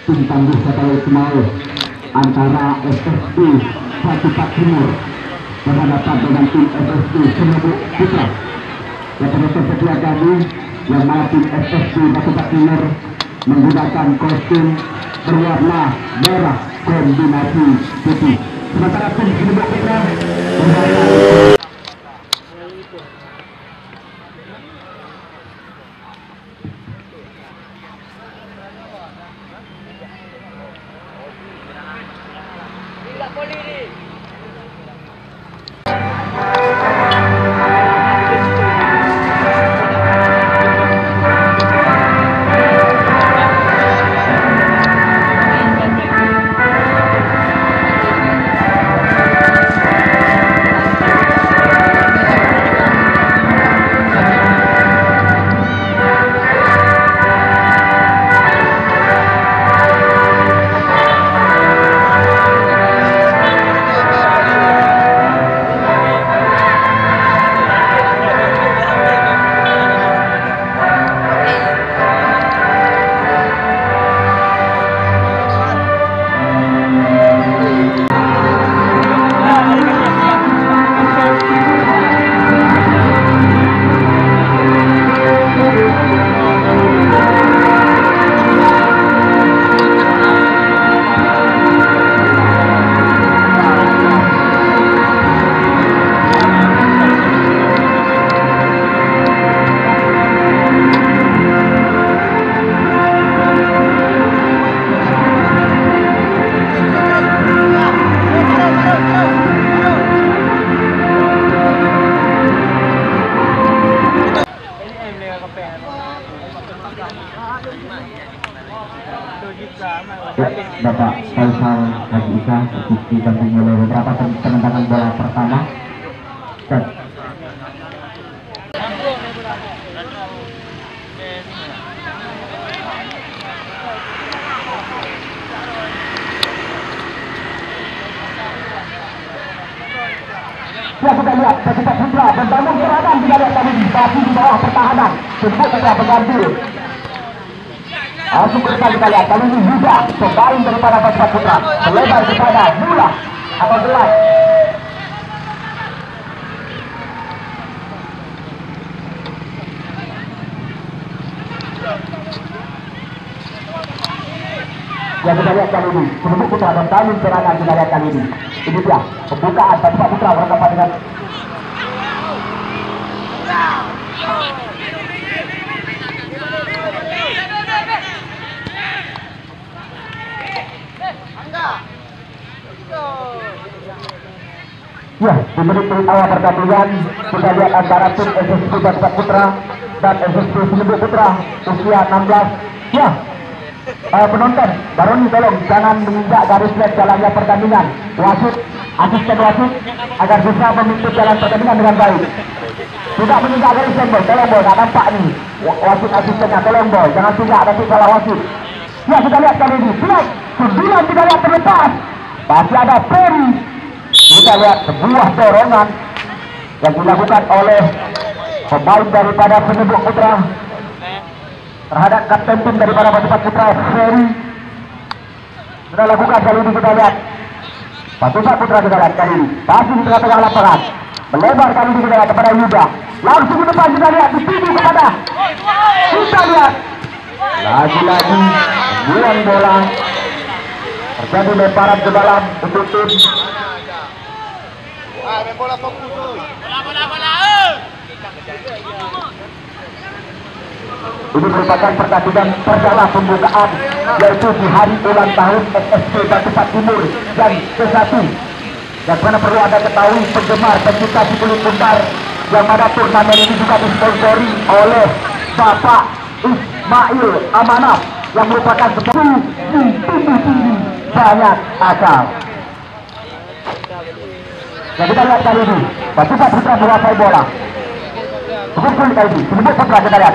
tim tangguh Satellite Semau antara SSB Satupat Timur berhadapan dengan tim SSB Semeru Putra. Dan penonton setia kami yang mana tim SSB Satupat Timur menggunakan kostum berwarna merah kombinasi putih. Sementara tim Semeru Putra menggunakan Bapak Faisal Haji Ika didampingi oleh beberapa penendangan bola pertama. Ya, sudah lihat Satupat Putra membangun serangan, tidak lihat tadi tapi di bawah pertahanan sebut sudah berganti. Langsung kita lihat kali ini juga kembali daripada Satupat Putra melebar kepada Mula atau Gelas. Ya, kita lihat kali ini Satupat Putra membangun serangan, kita lihat kali ini. Ini dia pembukaan Satupat Putra berhadapan dengan ya, di menit-menit awal pertandingan kita lihat antara tim SSB Satupat Putra dan SSB Semeru Putra usia 16. Ya, penonton baru nih tolong jangan menginjak garis flag jalannya pertandingan. Wasit, asisten wasit agar bisa memimpin jalan pertandingan dengan baik. Tidak menginjak garis flag boy, tolong boy, nggak nampak nih wasit asistennya, tolong boy, jangan tindak nanti salah wasit. Ya, kita lihat kali ini flag 9 kita lihat terlepas, masih ada Ferry. Kita lihat sebuah dorongan yang dilakukan oleh pemain daripada Semeru Putra terhadap kapten tim daripada Satupat Putra Ferry. Sudah lakukan kali ini, kita lihat Satupat Putra, kita lihat kali ini pasti di tengah-tengah lapangan melebar kali ini, kita lihat kepada Yuda, langsung di depan kita lihat dituju kepada, kita lihat lagi-lagi buang bola, terjadi lemparan ke dalam untuk tim. Bola fokus. Bola. Ini merupakan pertandingan perdana pembukaan yaitu di hari ulang tahun SSB Satupat Timur yang ke-1. Dan mana perlu Anda ketahui penggemar pencinta si kulit bundar yang mana turnamen ini juga disponsori oleh Bapak Ismail Amanah yang merupakan sebuah tinggi banyak akal. Ya, kita lihat kali ini Satupat Putra menguasai bola. Betul kali ini Semeru Putra, kita lihat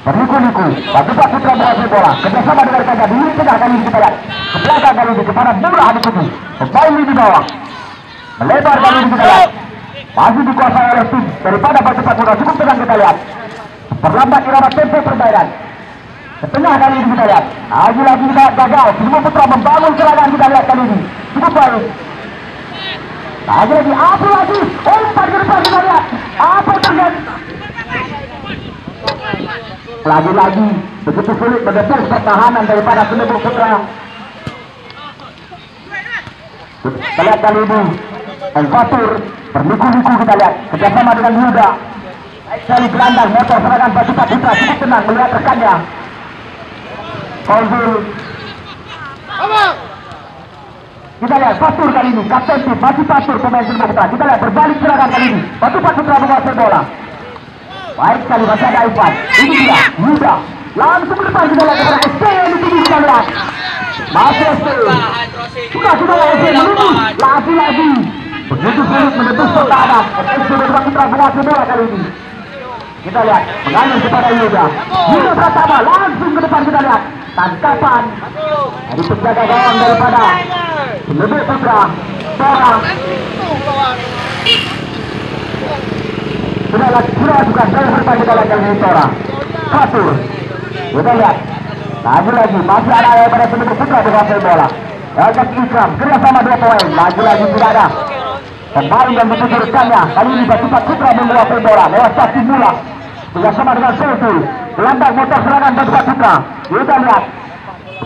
berliku-liku Satupat Putra menguasai bola kerjasama dengan rekannya di tengah. Kali ini kita lihat ke belakang kali ini kepada Mula Hadikutu, pemain di bawah melebar. Kali ini kita lihat masih dikuasai oleh tim daripada Satupat Putra. Cukup tenang, kita lihat perlambat irama tempo permainan. Setengah kali ini kita lihat. Lagi-lagi kita gagal. Semua Putra membangun serangan kita lihat kali ini. Cukup baik. Lagi-lagi apa lagi? Umpan ke depan kita lihat. Apa terjadi? Lagi-lagi begitu sulit menembus pertahanan daripada Semeru Putra. Kita lihat kali ini Fatur berliku-liku kita lihat kerjasama dengan Yuda. Baik sekali gelandang motor serangan Basuta Putra cukup tenang melihat rekannya. Fauzul. Kita lihat Fatur kali ini kapten tim masih Fatur pemain Semeru Putra. Kita lihat berbalik serangan kali ini Basuta Putra menguasai bola. Baik sekali masih ada umpan. Ini dia Yuda langsung ke depan kita lihat kepada ST yang tinggi kita lihat. Masih ST. Sudah ST menuju lagi-lagi. Begitu sulit menembus pertahanan. ST Basuta Putra menguasai bola kali ini. Kita lihat mengalir kepada Yuda. Yuda pertama langsung ke depan kita lihat. Tangkapan dari penjaga gawang daripada Semeru Putra. Tora. Sudah lakukan kali depan kita lihat kali ini Tora. Fatur. Kita lihat lagi-lagi masih ada yang pada Semeru Putra menguasai bola. Elkan Ikram kerjasama dua pemain. Lagi-lagi tidak ada. Kembali dan menunjukkannya. Kali ini Basuta Putra menguasai bola lewat Sasi Mula. Bersama dengan Sultul. Gelandang motor serangan Basuta Putra. Kita lihat.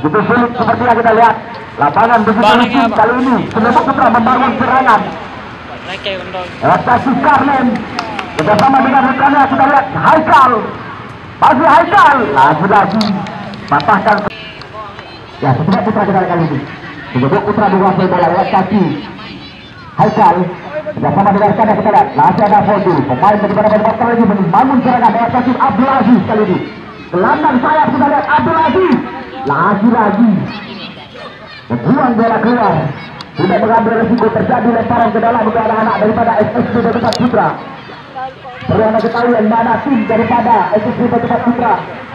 Begitu sulit seperti yang kita lihat. Lapangan begitu licin kali ini. Semeru Putra membangun serangan. Lewat Sasi Karlen. Bersama dengan rekannya kita lihat Haikal. Masih Haikal. Lagi-lagi. Patahkan. Ya Semeru Putra kita lihat kali ini. Semeru Putra menguasai bola lewat kaki Haikal. Bersama dengan rekannya kita lihat masih ada Fodu. Pemain daripada Basuta lagi membangun serangan lewat kaki Abdul Aziz kali ini. Gelandang sayap kita lihat Abdul Aziz. Lagi-lagi membuang bola keluar. Tidak mengambil resiko terjadi lemparan ke dalam untuk anak-anak daripada SSB Basuta Putra. Perlu anda ketahui mana tim daripada SSB Basuta Putra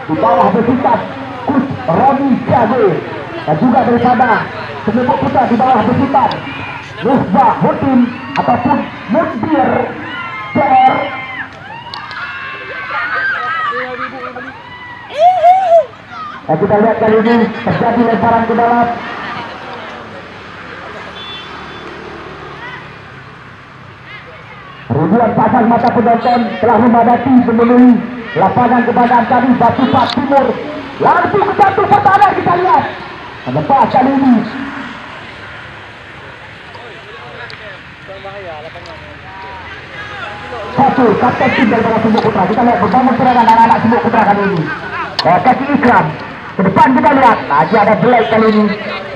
di bawah besitas Kus Roni Siago dan juga daripada Semeru Putra di bawah besitas Musbah Hutin ataupun Mundir CR. Dan kita lihat kali ini terjadi lemparan ke dalam. Ribuan pasang mata penonton telah memadati memenuhi lapangan kebanggaan kami Basuta Timur. Langsung ke satu pertahanan kita lihat. Lepas kali ini. Satu kapten tim daripada Semeru Putra. Kita lihat berbangun serangan anak-anak Semeru Putra kali ini. Kaki Ikram. Ke depan kita lihat lagi ada Black kali ini.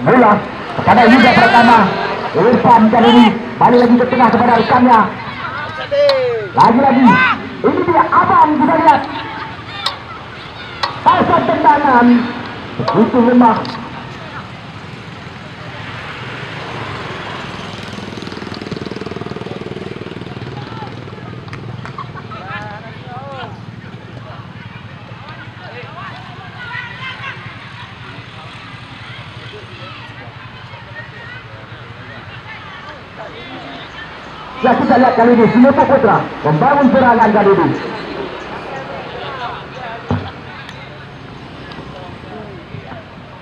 Mula kepada Yuda pertama. Irfan kali ini balik lagi ke tengah kepada rekannya. Lagi-lagi ini dia Abang kita lihat. Pasang tendangan begitu lemah. Ya kita lihat kali ini Semeru Putra membangun serangan kali ini.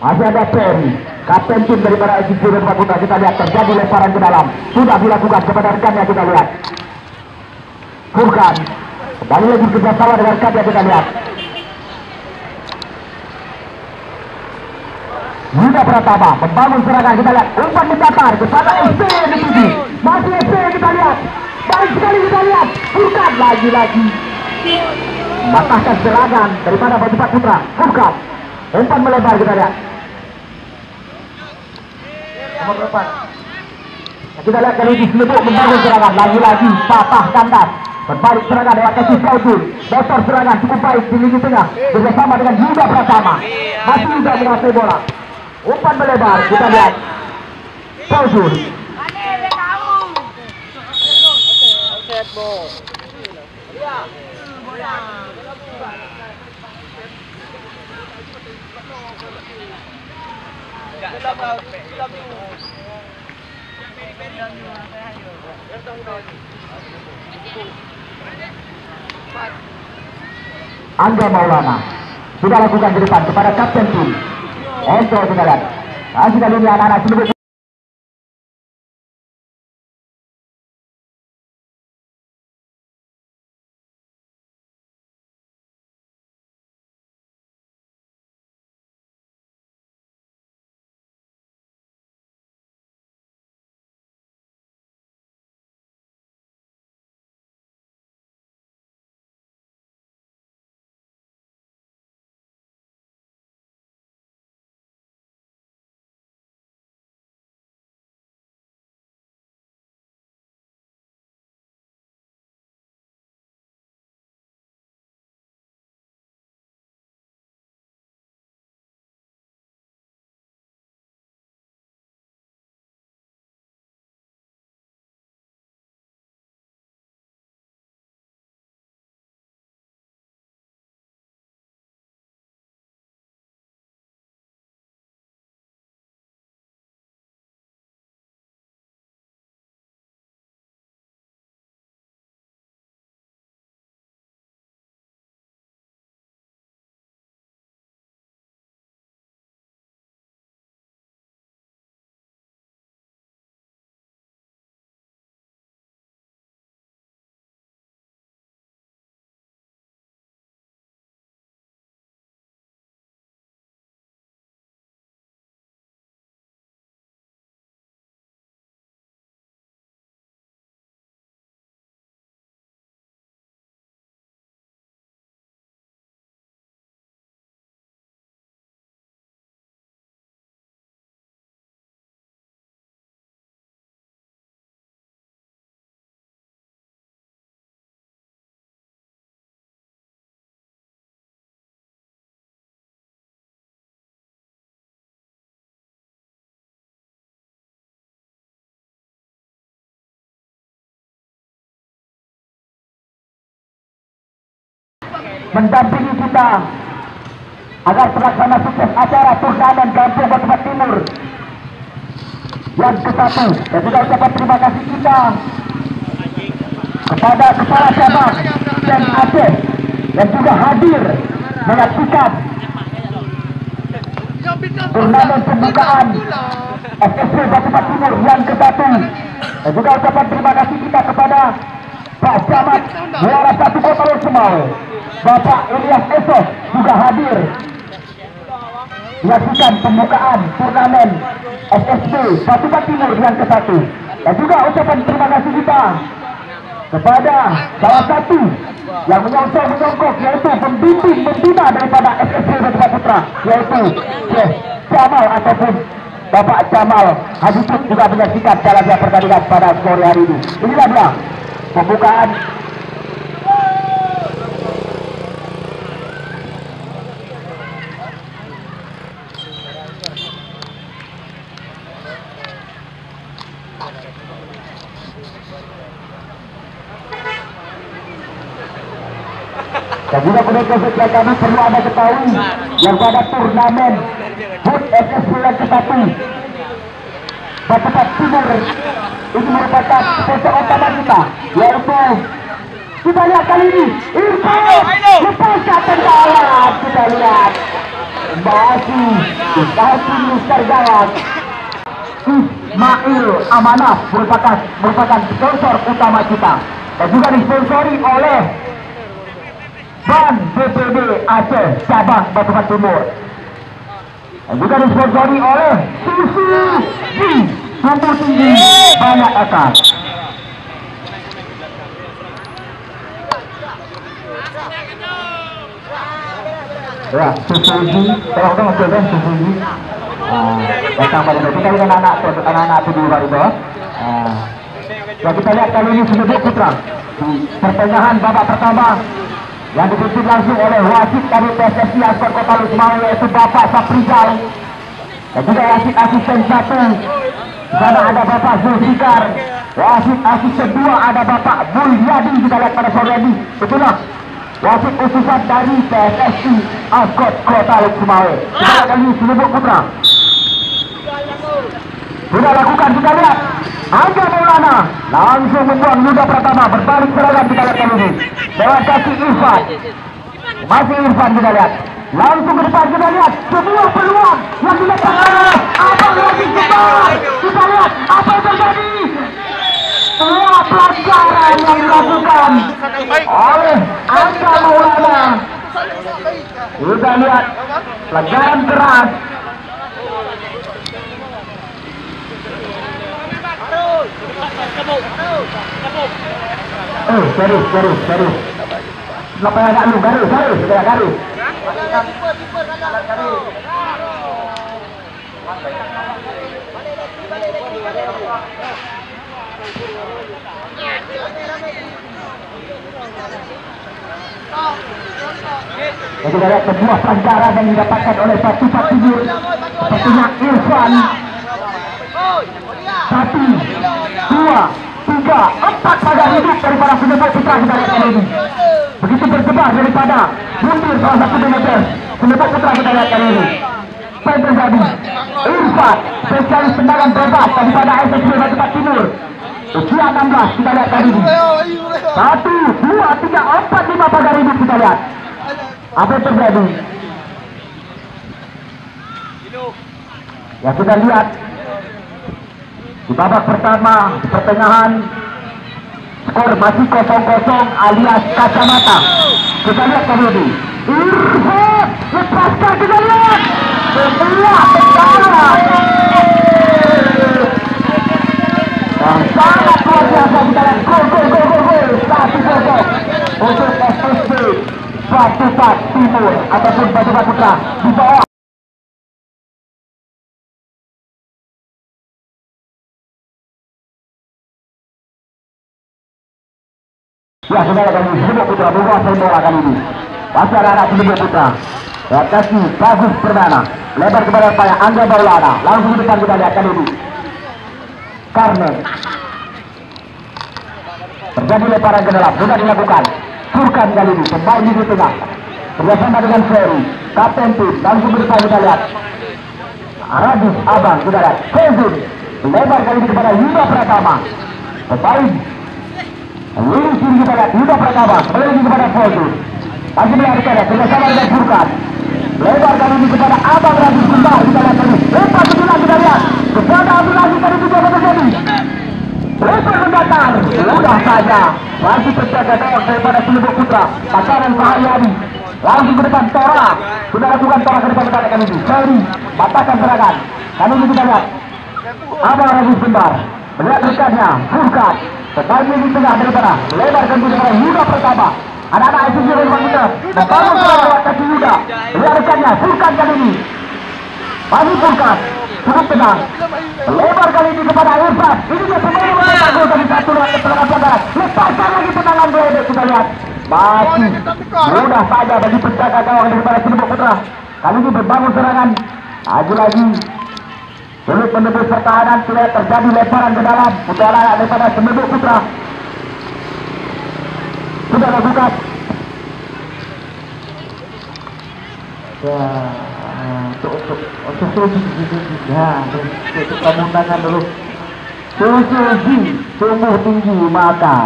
Masih ada Perry, kapten tim daripada SSB Basuta Putra. Kita lihat terjadi lemparan ke dalam. Sudah dilakukan kepada rekannya kita lihat. Furkan kembali lagi kerjasama dengan rekannya kita lihat. Yuda Pratama membangun serangan kita lihat. Umpan dicatar kepada SC yang dituju. Masih SC kita lihat. Baik sekali kita lihat. Furkan lagi-lagi matahkan serangan daripada Basuta Putra. Furkan umpan melebar kita lihat. Nomor 4. Kita lihat kali ini Semeru membangun serangan. Lagi-lagi patah kandas. Berbalik serangan lewat kaki Fauzul. Motor serangan cukup baik di lini tengah. Bersama dengan Yuda Pratama. Masih Yuda menguasai bola. Umpan melebar kita lihat. Fauzul. Angga Maulana sudah lakukan di depan kepada kapten tim Ento kita lihat. Masih kali ini anak-anak Cibubur. Mendampingi kita agar terlaksana sukses acara turnamen Kampung Batu Timur yang ke-1. Dan juga ucapan terima kasih kita kepada Kepala Cabang dan Aceh yang juga hadir menyaksikan turnamen pembukaan FSP Batu Timur yang ke-1. Dan juga ucapan terima kasih kita kepada Pak Camat Muara 1 Kota Lor Semau, Bapak Ilyas Esos juga hadir menyaksikan pembukaan turnamen FSP Batu Timur yang ke-1. Dan juga ucapan terima kasih kita kepada salah satu yang menyongkok yaitu pembimbing pembina daripada FSP Batu Putra, yaitu Syekh Jamal ataupun Bapak Jamal Haji Cuk juga menyaksikan jalannya pertandingan pada sore hari ini. Inilah dia pembukaan dan juga penonton setia kami perlu Anda ketahui yang pada turnamen HUT FSP yang ke-1 Batu Timur ini merupakan sponsor utama kita, yaitu kita lihat kali ini Irfan lepaskan tendangan. Kita lihat masih dikasih Mister Gawat Ismail Amanah merupakan sponsor utama kita dan juga disponsori oleh Ban BPD Aceh Cabang Batu Timur dan juga disponsori oleh Susi Tumbuh Tinggi Banyak Akar. Ya, Susi, tolong coba Susi. Datang pada kita dengan anak-anak itu di luar itu. Ya, kita lihat kali ini Cibubur Putra di pertengahan babak pertama yang dipimpin langsung oleh wasit dari PSSI Askor Kota Lor Semau, yaitu Bapak Saprizal, dan juga wasit asisten 1 di sana ada Bapak Zulfikar, wasit asisten 2 ada Bapak Mulyadi. Kita lihat pada sore ini itulah wasit utusan dari PSSI Askor Kota Lor Semau. Kita lihat kali ini Cibubur Putra sudah lakukan. Kita lihat Angga Maulana langsung membuang Yuda Pratama, berbalik serangan. Kita lihat kali ini lewat kaki Irfan, masih Irfan. Kita lihat Langsung ke depan kita lihat sebuah peluang yang diletakkan. Apa lagi kembali? Kita lihat apa yang terjadi. Sebuah pelanggaran yang dilakukan oleh Angga Maulana. Kita lihat pelanggaran keras. Serius. Kenapa agak lu garis? Jadi lihat sebuah pelanggaran yang didapatkan oleh Pati Timur sepertinya Irfan. 1, 2, 3, 4 pada hidup daripada Penebak Putra kita lihat kali ini. Begitu berdebar daripada mundur salah satu meter Penebak Putra kita lihat kali ini. Apa yang terjadi? Irfan spesialis tendangan bebas daripada SSB Batu Timur. Usia 16 kita lihat kali ini. 1, 2, 3, 4, 5 pagar hidup kita lihat. Apa yang terjadi? Ya kita lihat di babak pertama di pertengahan skor masih 0-0 alias kacamata. Kita lihat kali ini Irfan lepaskan, kita lihat sebuah tendangan yang sangat luar biasa. Kita lihat gol 1-0 untuk SSB Batu Timur ataupun Batu Putra di bawah. Ya saudara kami Penebak Putra menguasai bola kali ini. Masih anak-anak Penebak Putra. Reaksi bagus perdana. Lebar kepada upaya Angga Maulana. Langsung depan kita lihat kali ini. Karena terjadi lemparan ke dalam, sudah dilakukan. Furkan kali ini, pemain di tengah. Bersama dengan Ferry, kapten tim. Langsung depan kita lihat. Radis Abang, kita lihat. Kezun, lebar kali ini kepada Yuda Pratama. Pemain Lurus kiri kita lihat Yuda Pratama, kembali lagi kepada Kezun. Lagi melihat kita lihat, bersama dengan Furkan. Lebar kali ini kepada Abang Radis Gumbar, kita lihat tadi. Lepas kedua kita lihat kepada Abdul Aziz tadi juga terjadi. Lepas mendatar, mudah saja. Masih terjaga gawang daripada Penebak Putra. Pasaran Saharyadi. Langsung ke depan Tora. Sudah lakukan Tora ke depan kita lihat kali ini. Ferry, patahkan serangan. Kali ini kita lihat Abang Radis Gumbar. Melihat dekatnya, Furkan. Tetapi di tengah daripada lebar kali kepada Yuda Pratama. Anak-anak SSB Penebak Putra membangun serangan lewat kaki Yuda. Melihat dekatnya, Furkan kali ini. Masih Furkan, cukup tenang. Lebar kali ini kepada Irfan. Ini dia pemain yang mencetak gol dari satu lewat keterangan pelanggaran. Lepaskan lagi tendangan geledek kita lihat. Masih mudah saja bagi penjaga gawang daripada Penebak Putra. Kali ini berbangun serangan. Lagi-lagi sulit menembus pertahanan. Sudah terjadi lemparan ke dalam. Putera daripada Penebak Putra. Sudah lakukan. Ya. Untuk kamu tangan dulu. Susuji tumbuh tinggi mata.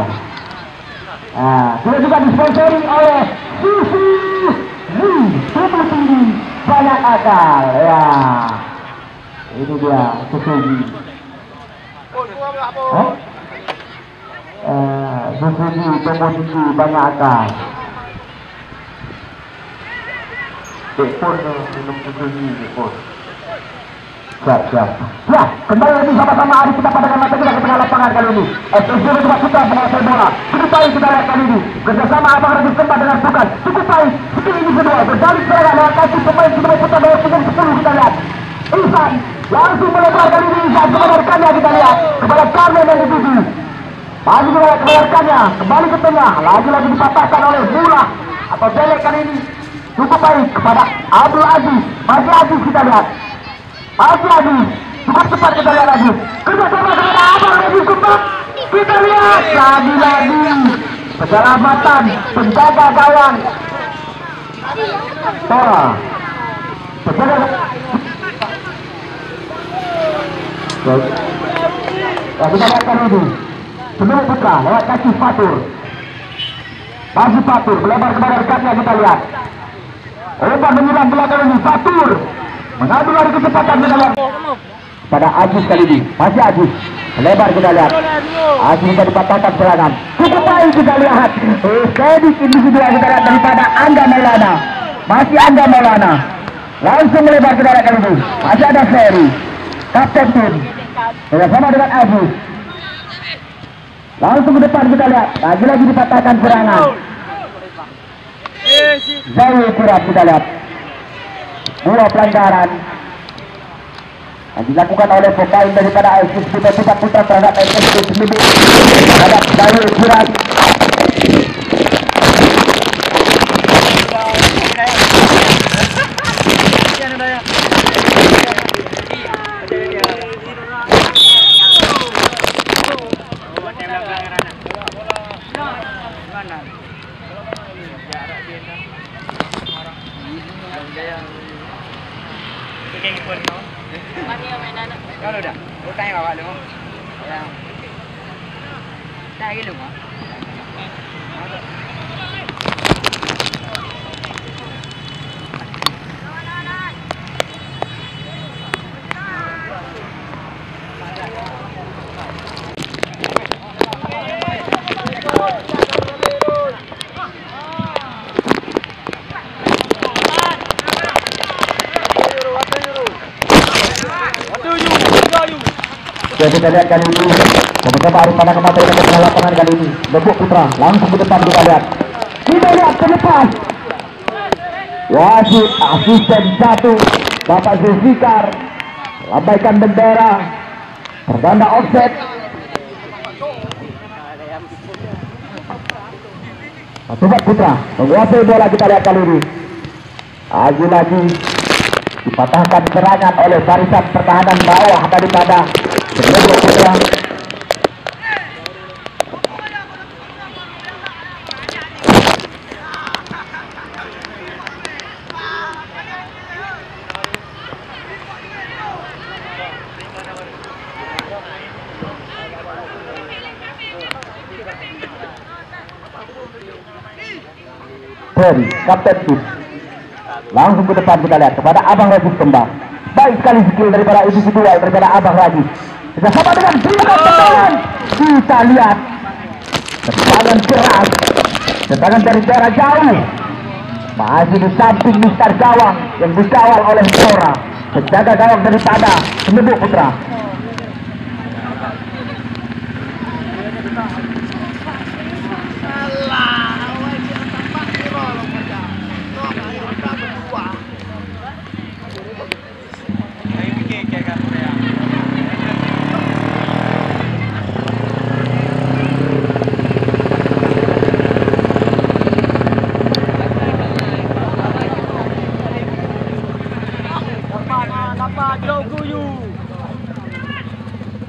Sudah juga disponsori oleh Susuji tumbuh tinggi banyak akal. Ya, ini dia Susuji. Susuji tumbuh tinggi banyak akal. Dekor minum Susuji dekor. Siap. Ya, kembali lagi sama-sama hari kita padamkan mata kita ke tengah lapangan kali ini. SSB Penebak Putra menguasai bola. Cukup baik kita lihat kali ini. Kerjasama Abang Radis Gumbar dengan Furkan. Cukup baik. Skill ini kedua. Berdalih serangan lewat kaki pemain Penebak Putra bawah punggung 10 kita lihat. Ihsan langsung melebar kali ini. Ihsan kebenarkannya kita lihat kepada Carmen yang dituju. Lagi kita lihat kebenarkannya. Kembali ke tengah. Lagi-lagi dipatahkan oleh Mula atau Delek kali ini. Cukup baik kepada Abdul Aziz. Masih Aziz kita lihat. Masih Aziz. Cukup cepat kita lihat lagi. Kerjasama kepada Abang Radis Gumbar. Kita lihat lagi-lagi keselamatan penjaga gawang. Tora. Penjaga. Ya, kita lihat kali ini. Penebak Putra lewat kaki Fatur. Masih Fatur melebar kepada dekatnya kita lihat. Umpan menyerang belakang ini, Fatur mengadu lari kecepatan ke dalam pada Ajis kali ini, masih Ajis lebar kita lihat, Ajis bisa dipatahkan serangan, cukup baik kita lihat, sedikit individual kita lihat daripada Angga Maulana, masih Angga Maulana, langsung melebar ke dalam kali ini, masih ada Ferry, kapten tim, bersama dengan Ajis, langsung ke depan kita lihat, lagi-lagi dipatahkan serangan, jauh kurang kita lihat, dua pelanggaran yang dilakukan oleh pemain daripada SSB Tiba Putra terhadap SSB sendiri terhadap Dawil Kurat. Kalau udah, utang bawa lu. Ya. Dah gitu mah. Ya kita lihat kali ini sama-sama harus pada kematian untuk lapangan kali ini. Lebuk Putra langsung ke depan kita lihat. Kita lihat ke depan. Wasit asisten 1 Bapak Zulfikar lambaikan bendera pertanda offset. Sobat Putra menguasai bola kita lihat kali ini. Lagi-lagi dipatahkan serangan oleh barisan pertahanan bawah daripada Lebuk Putra. Ferry, kapten tim, langsung ke depan kita lihat kepada Abang Rajis Kembang. Baik sekali skill daripada individual daripada Abang Rajis. Kita sama dengan tendangan. Kita lihat tendangan keras, tendangan dari jarak jauh, masih di samping Mister Gawang yang dikawal oleh Sora, penjaga gawang daripada Lebuk Putra.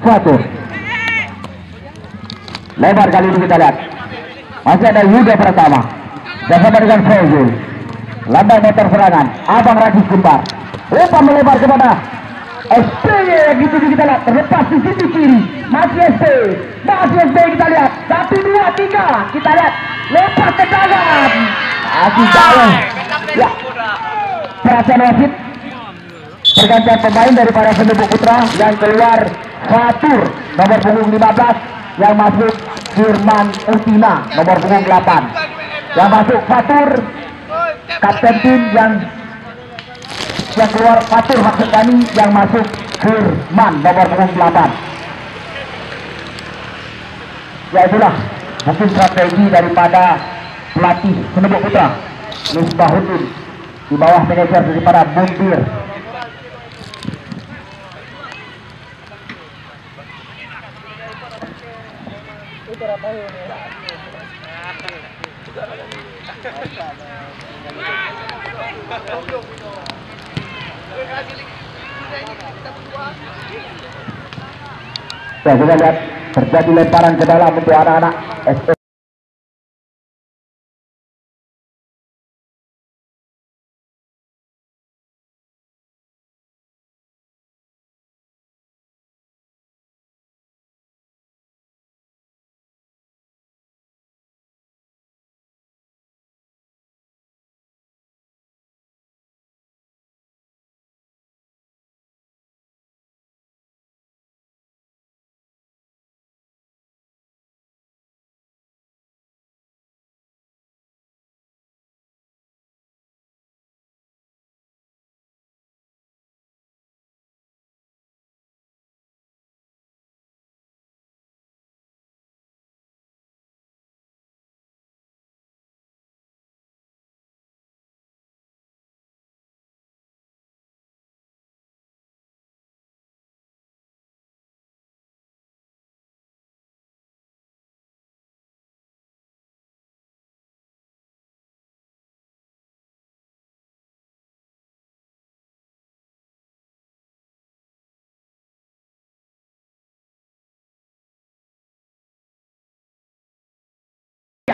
Fatur lebar kali ini kita lihat, masih ada Yuda Pratama bersama dengan Fauzul, landai motor serangan Abang Rajis Kembar, umpan melebar kepada SPY yang gitu kita lihat, terlepas di sisi kiri, masih SPY kita lihat, 1, 2, 3 kita lihat, lepas tendangan masih jauh ya, perasaan wasit pergantian pemain daripada Lebuk Putra yang keluar Fatur nomor punggung 15, yang masuk Firman Utina nomor punggung 8, yang masuk Fatur kapten tim, yang keluar Fatur maksud kami, yang masuk Firman nomor punggung 8. Ya itulah mungkin strategi daripada pelatih Lebuk Putra Misbahuddin di bawah manajer daripada Bundir. Ya, kita lihat terjadi lemparan ke dalam untuk anak-anak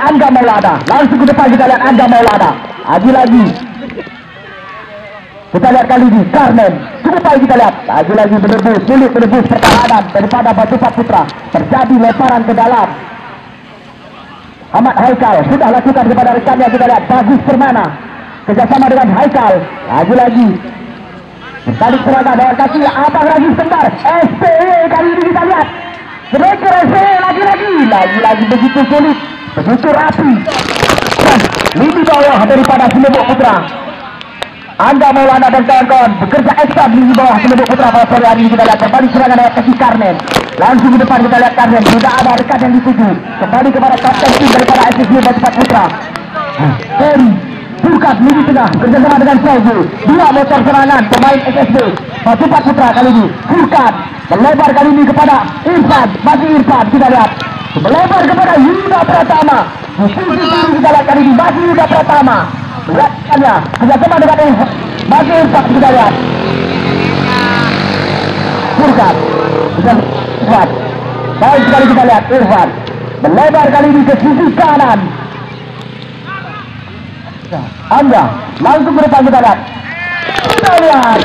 Angga Maulana. Langsung ke depan kita lihat Angga Maulana. Lagi-lagi kita lihat kali ini Carmen. Ke depan kita lihat lagi-lagi menebus, sulit menebus pertahanan daripada Batu Putra. Terjadi lemparan ke dalam. Ahmad Haikal sudah lakukan kepada rekannya, kita lihat Bagus Permana kerjasama dengan Haikal. Lagi-lagi berbalik serangan dengan kaki Abang Razi Sembar. SPE kali ini kita lihat striker SPE lagi-lagi begitu sulit, begitu rapi dan lebih bawah daripada Sinebok Putra. Angga Maulana dan kawan-kawan bekerja ekstra di bawah Sinebok Putra pada sore hari ini. Kita lihat berbalik serangan dengan kaki Carmen. Langsung ke depan kita lihat Carmen, tidak ada rekan yang dituju. Kembali kepada kapten tim daripada SSB Batu Putra. Ferry bukan lini tengah kerjasama dengan Soju. Dua motor serangan pemain SSB Batu Putra kali ini. Bukan melebar kali ini kepada Irfan. Bagi Irfan kita lihat melebar kepada Yuda Pratama. Di sisi kiri kita lihat kali ini bagi Yuda Pratama. Beratkannya kerjasama dengan Irfan. Bagi Irfan kita lihat Bukan Irfan. Baik sekali kita lihat Irfan melebar kali ini ke sisi kanan. Angga langsung ke depan kita lihat. Kita lihat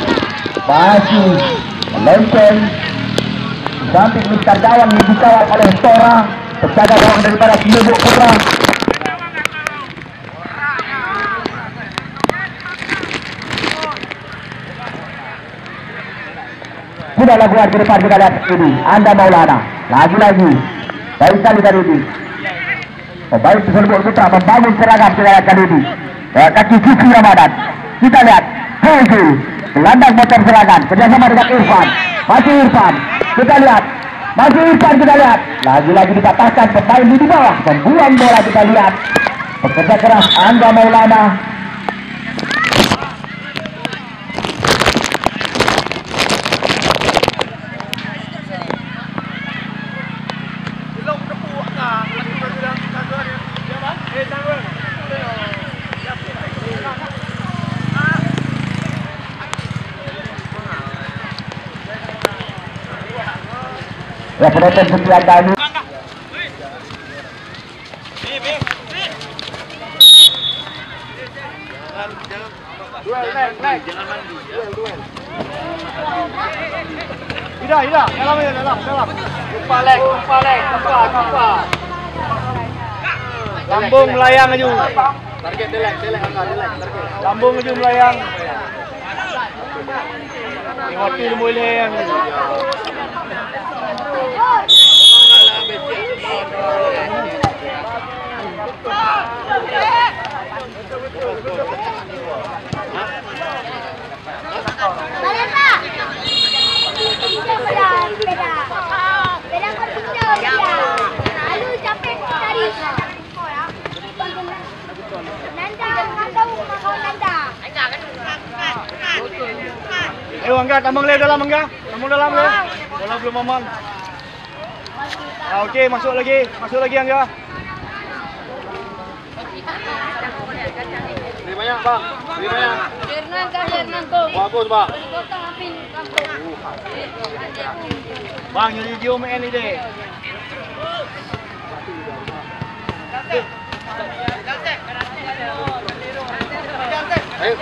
masih melempeng samping Mister Gawang yang dikawal oleh Tora, penjaga gawang daripada Sinebok Putra. Sudah lakukan ke depan kita lihat ini Angga Maulana. Lagi-lagi baik sekali kali ini pemain Sinebok Putra membangun serangan kita lihat kali ini. Kaki Cici Ramadan kita lihat Hazel gelandang motor serangan kerjasama dengan Irfan. Masih Irfan kita lihat, masih Irfan kita lihat lagi-lagi dikatakan pemain di bawah membuang bola. Kita lihat pekerja keras Angga Maulana. Ya penonton sekian kami. Ida, dalam. Kumpalek. Lambung melayang aju. Target delek. Lambung aju melayang. Tengok tu boleh yang. Angga, tambang le dalam Angga. Tambang dalam le. Bola belum aman. Okey, masuk lagi Angga. Beri banyak bang. Hernan tu. Bagus bang. Bang, jadi jom main ni deh. Ayo.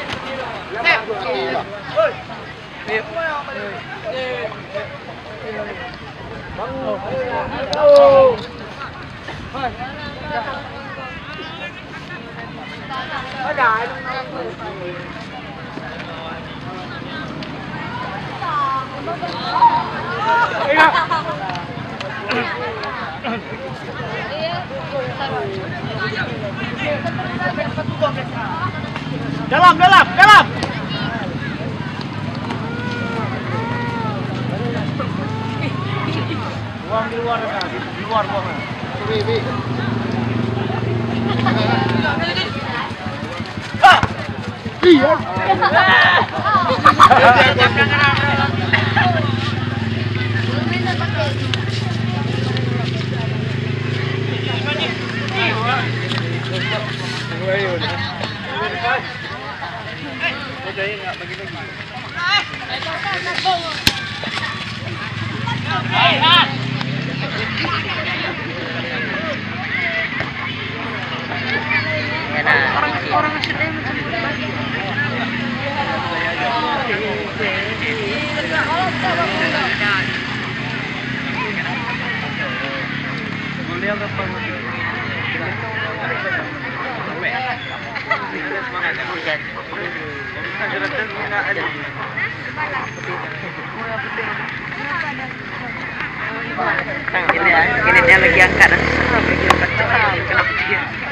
Dalam. Buang di luar kan, di luar buang. Bi. Iya. Ini dia lagi angkat. Lagi angkat. Kenapa dia?